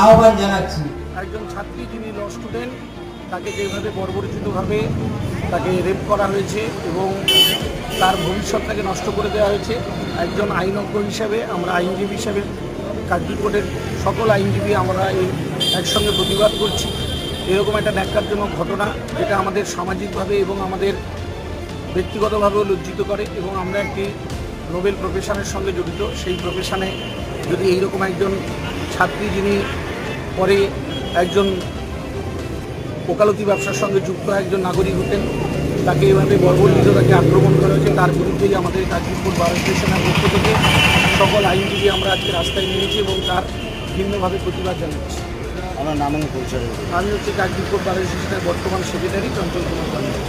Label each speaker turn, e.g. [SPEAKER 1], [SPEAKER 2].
[SPEAKER 1] আহ্বান জানাচ্ছি।
[SPEAKER 2] একজন ছাত্রী যিনি ল স্টুডেন্ট, তাকে যেভাবে বর্বরচিতভাবে তাকে রেপ করা হয়েছে এবং তার ভবিষ্যৎটাকে নষ্ট করে দেওয়া হয়েছে। একজন আইনজ্ঞ হিসাবে, আমরা আইনজীবী হিসাবে কার্যকর কোর্টের সকল আইনজীবী আমরা একসঙ্গে প্রতিবাদ করছি। এরকম একটা ন্যাক্কারজনক ঘটনা, যেটা আমাদের সামাজিকভাবে এবং আমাদের ব্যক্তিগতভাবেও লজ্জিত করে। এবং আমরা একটি নোবেল প্রফেশনের সঙ্গে জড়িত, সেই প্রফেশনে যদি এইরকম একজন ছাত্রী, যিনি পরে একজন ওকালতি ব্যবসার সঙ্গে যুক্ত একজন নাগরিক হতেন, তাকে এভাবে বর্বরচিত তাকে আক্রমণ করা হয়েছে, তার বিরুদ্ধেই আমাদের কাশীপুর বার স্টেশনের পক্ষ থেকে সকল আইনজীবী আমরা আজকে রাস্তায় নেমেছি এবং তার ভিন্নভাবে প্রতিবাদ জানাচ্ছি।
[SPEAKER 3] আমার নাম এবং পরিচয়।
[SPEAKER 2] আমি হচ্ছে কাশীপুর বার স্টেশনের বর্তমান সেক্রেটারি চঞ্চল কুমার পান্ডে।